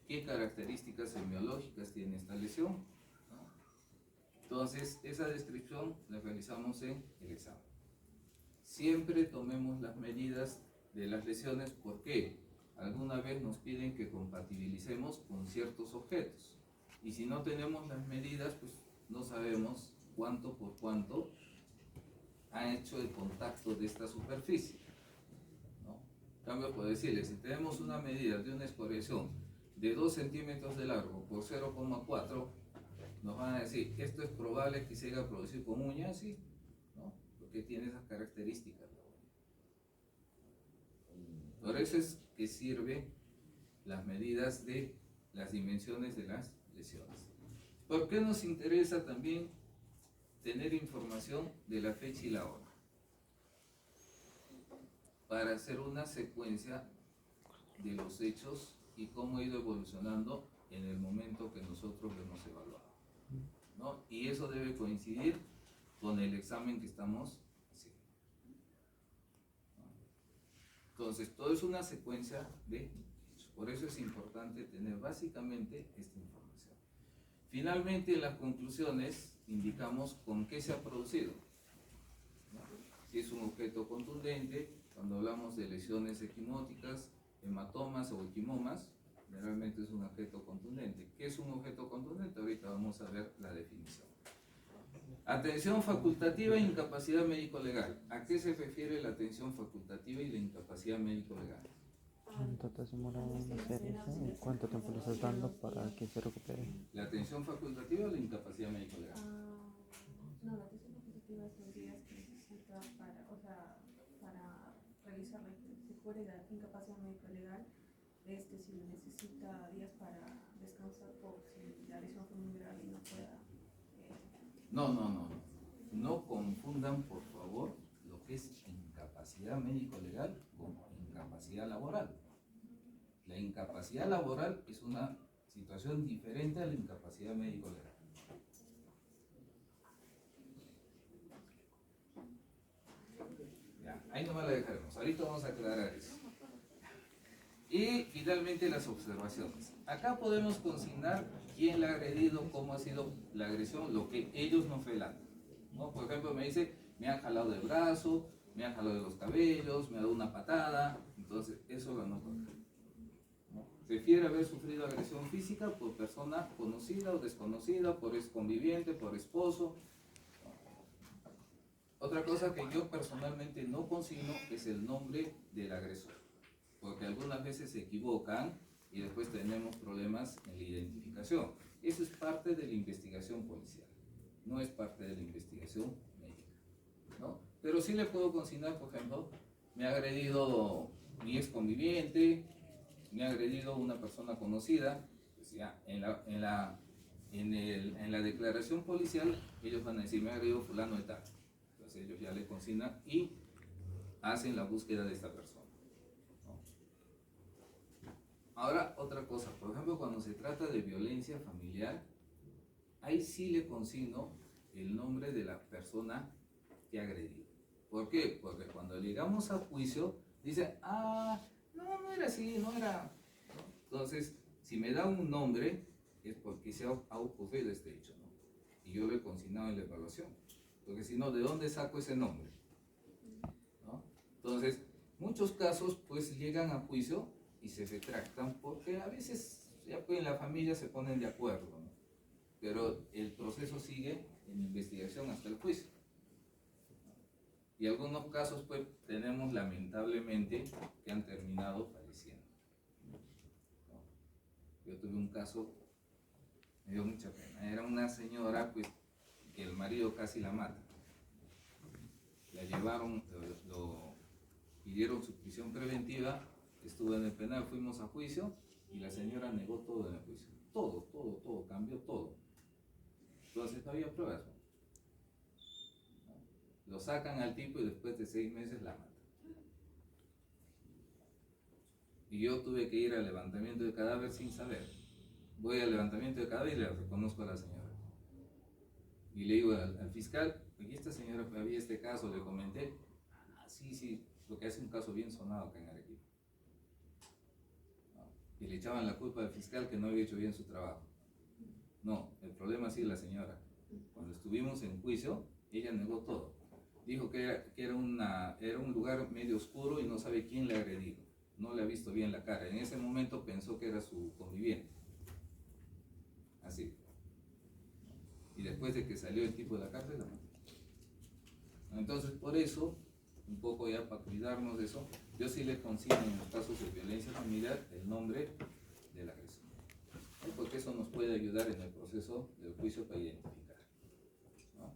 qué características semiológicas tiene esta lesión, ¿no? Entonces, esa descripción la realizamos en el examen. Siempre tomemos las medidas de las lesiones. ¿Por qué? Alguna vez nos piden que compatibilicemos con ciertos objetos. Y si no tenemos las medidas, pues no sabemos cuánto por cuánto ha hecho el contacto de esta superficie, ¿no? En cambio, por decirles, si tenemos una medida de una escoriación de 2 centímetros de largo por 0,4, nos van a decir, esto es probable que se haya producido con uñas, sí, ¿no? Porque tiene esas características. Por eso es que sirve las medidas de las dimensiones de las lesiones. ¿Por qué nos interesa también tener información de la fecha y la hora? Para hacer una secuencia de los hechos y cómo ha ido evolucionando en el momento que nosotros lo hemos evaluado, ¿no? Y eso debe coincidir con el examen que estamos haciendo. Entonces, todo es una secuencia de hechos. Por eso es importante tener básicamente esta información. Finalmente, en las conclusiones indicamos con qué se ha producido, ¿no? Si es un objeto contundente, cuando hablamos de lesiones equimóticas, hematomas o equimomas, generalmente es un objeto contundente. ¿Qué es un objeto contundente? Ahorita vamos a ver la definición. Atención facultativa e incapacidad médico-legal. ¿A qué se refiere la atención facultativa y la incapacidad médico-legal? ¿Cuánto te has demorado en hacer eso? ¿Y cuánto tiempo le estás dando para que se recupere? ¿La atención facultativa o la incapacidad médico-legal? No, la atención facultativa es los días que necesita para realizar se cure la incapacidad médico-legal. Si necesita días para descansar por si la lesión fue muy grave y no pueda. No confundan, por favor, lo que es incapacidad médico-legal con incapacidad laboral. La incapacidad laboral es una situación diferente a la incapacidad médico-legal. Ya, ahí nomás la dejaremos. Ahorita vamos a aclarar eso. Y finalmente las observaciones. Acá podemos consignar quién la ha agredido, cómo ha sido la agresión, lo que ellos nos relatan, ¿no? Por ejemplo, me dice, me han jalado del brazo, me han jalado de los cabellos, me ha dado una patada. Entonces, eso lo anoto acá, ¿no? Prefiere haber sufrido agresión física por persona conocida o desconocida, por ex conviviente, por esposo. Otra cosa que yo personalmente no consigno es el nombre del agresor, porque algunas veces se equivocan y después tenemos problemas en la identificación. Eso es parte de la investigación policial, no es parte de la investigación médica, ¿no? Pero sí le puedo consignar, por ejemplo, me ha agredido mi ex conviviente, me ha agredido una persona conocida. Pues ya, en la declaración policial ellos van a decir, me ha agredido fulano de tal. Entonces ellos ya le consignan y hacen la búsqueda de esta persona. Ahora, otra cosa, por ejemplo, cuando se trata de violencia familiar, ahí sí le consigno el nombre de la persona que ha agredido. ¿Por qué? Porque cuando llegamos a juicio, dice, no era así, no era. ¿No? Entonces, si me da un nombre, es porque se ha ocurrido este hecho, ¿no? Y yo lo he consignado en la evaluación. Porque si no, ¿de dónde saco ese nombre? ¿No? Entonces, muchos casos, pues, llegan a juicio y se retractan porque a veces ya pues en la familia se ponen de acuerdo, ¿no? Pero el proceso sigue en investigación hasta el juicio. Y algunos casos pues tenemos lamentablemente que han terminado falleciendo, ¿no? Yo tuve un caso, me dio mucha pena, era una señora pues que el marido casi la mata, la llevaron, lo pidieron su prisión preventiva. Estuvo en el penal, fuimos a juicio y la señora negó todo en el juicio. Todo, cambió todo. Entonces no había pruebas, ¿no? Lo sacan al tipo y después de 6 meses la matan. Y yo tuve que ir al levantamiento de cadáver sin saber. Voy al levantamiento de cadáver y le reconozco a la señora. Y le digo al fiscal, aquí esta señora había este caso, le comenté. Sí, porque es un caso bien sonado acá en Arequipa. Y le echaban la culpa al fiscal que no había hecho bien su trabajo. No, el problema sí es la señora. Cuando estuvimos en juicio, ella negó todo. dijo que era un lugar medio oscuro y no sabe quién le ha agredido. No le ha visto bien la cara. En ese momento pensó que era su conviviente. Así. Y después de que salió el tipo de la cárcel, la mató. Entonces, por eso, un poco ya para cuidarnos de eso, yo sí le consigno en los casos de violencia familiar el nombre del agresor, ¿no? Porque eso nos puede ayudar en el proceso del juicio para identificar, ¿no?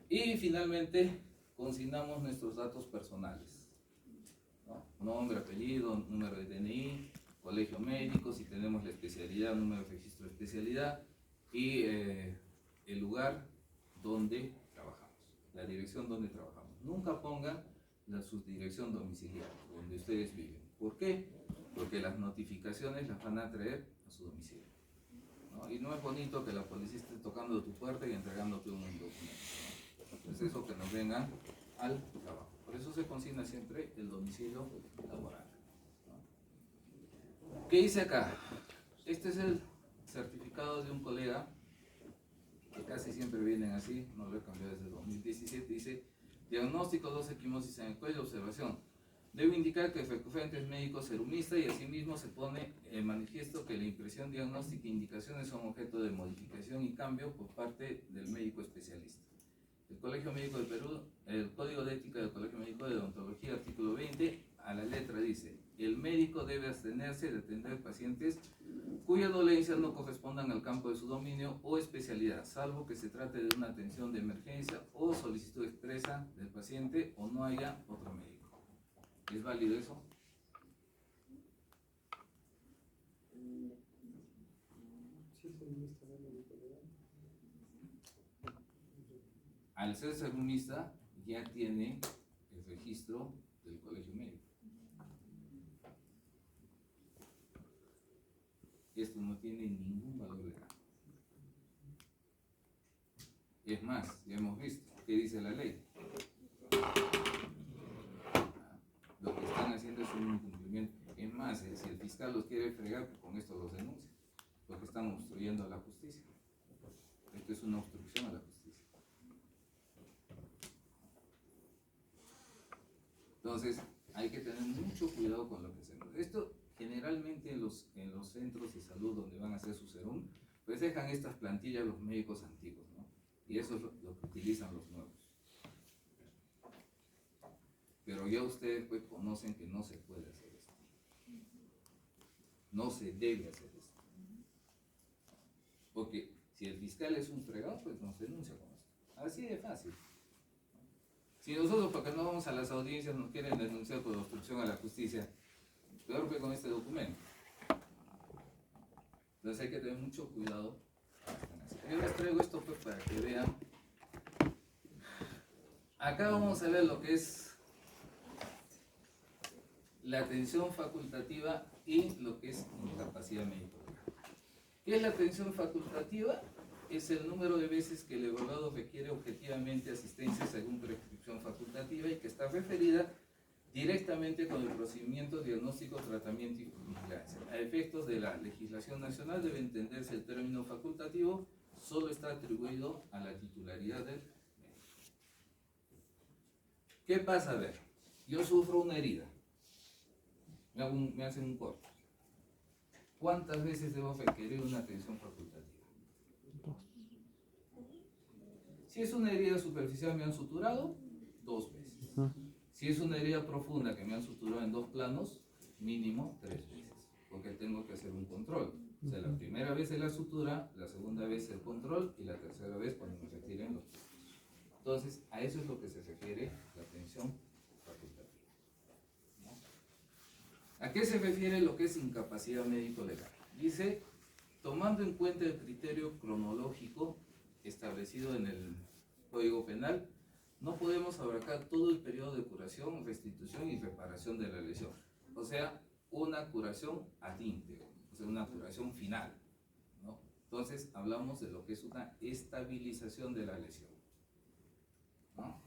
Y finalmente, consignamos nuestros datos personales, ¿no? Nombre, apellido, número de DNI, colegio médico, si tenemos la especialidad, número de registro de especialidad y el lugar donde trabajamos, la dirección donde trabajamos. Nunca pongan la subdirección domiciliaria, donde ustedes viven. ¿Por qué? Porque las notificaciones las van a traer a su domicilio, ¿no? Y no es bonito que la policía esté tocando tu puerta y entregándote un documento, ¿no? Es eso, que nos vengan al trabajo. Por eso se consigna siempre el domicilio laboral, ¿no? ¿Qué dice acá? Este es el certificado de un colega, que casi siempre vienen así, no lo he cambiado desde 2017, dice: diagnóstico, 2 equimosis en el cuello, observación. Debe indicar que el recurrente es médico serumista y asimismo se pone en manifiesto que la impresión diagnóstica e indicaciones son objeto de modificación y cambio por parte del médico especialista. El Colegio Médico del Perú, el Código de Ética del Colegio Médico de Odontología, artículo 20, a la letra dice: el médico debe abstenerse de atender pacientes cuyas dolencias no correspondan al campo de su dominio o especialidad, salvo que se trate de una atención de emergencia o solicitud expresa del paciente o no haya otro médico. ¿Es válido eso? Al ser serumista ya tiene el registro del colegio médico. Esto no tiene ningún valor legal. Es más, ya hemos visto qué dice la ley. Lo que están haciendo es un incumplimiento. Es más, si el fiscal los quiere fregar, pues con esto los denuncia, porque están obstruyendo a la justicia. Esto es una obstrucción a la justicia. Entonces, hay que tener mucho cuidado con lo que hacemos. Esto generalmente en los centros de salud donde van a hacer su serum, pues dejan estas plantillas los médicos antiguos, ¿no? Y eso es lo que utilizan los nuevos. Pero ya ustedes pues conocen que no se puede hacer esto. No se debe hacer esto. Porque si el fiscal es un fregado, pues nos denuncia con esto. Así de fácil. Si nosotros, porque no vamos a las audiencias, nos quieren denunciar por obstrucción a la justicia, peor que con este documento. Entonces hay que tener mucho cuidado. Yo les traigo esto pues para que vean. Acá vamos a ver lo que es la atención facultativa y lo que es incapacidad médica. ¿Qué es la atención facultativa? Es el número de veces que el evaluado requiere objetivamente asistencia según prescripción facultativa y que está referida directamente con el procedimiento diagnóstico, tratamiento y vigilancia. A efectos de la legislación nacional debe entenderse el término facultativo solo está atribuido a la titularidad del médico. ¿Qué pasa? A ver, yo sufro una herida, me hacen un corte. ¿Cuántas veces debo requerir una atención facultativa? Si es una herida superficial, me han suturado 2 veces. Si es una herida profunda que me han suturado en 2 planos, mínimo 3 veces, porque tengo que hacer un control. O sea, la primera vez es la sutura, la segunda vez el control y la tercera vez cuando me retiren los puntos. Entonces, a eso es lo que se refiere la atención facultativa, ¿no? ¿A qué se refiere lo que es incapacidad médico-legal? Dice, tomando en cuenta el criterio cronológico establecido en el Código Penal, no podemos abarcar todo el periodo de curación, restitución y reparación de la lesión. O sea, una curación ad íntegro, o sea, una curación final, ¿no? Entonces, hablamos de lo que es una estabilización de la lesión, ¿no?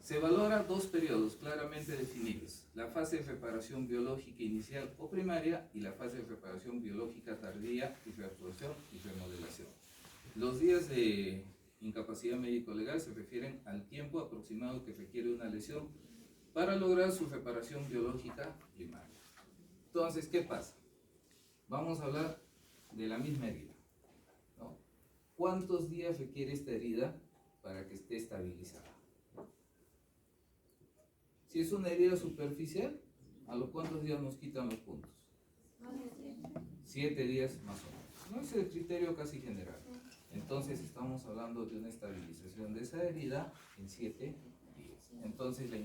Se valora 2 periodos claramente definidos: la fase de reparación biológica inicial o primaria y la fase de reparación biológica tardía y reabsorción y remodelación. Los días de incapacidad médico-legal se refieren al tiempo aproximado que requiere una lesión para lograr su reparación biológica primaria. Entonces, ¿qué pasa? Vamos a hablar de la misma herida, ¿no? ¿Cuántos días requiere esta herida para que esté estabilizada? Si es una herida superficial, ¿a los cuántos días nos quitan los puntos? 7 días más o menos. No es el criterio casi general. Entonces estamos hablando de una estabilización de esa herida en 7 días. Entonces la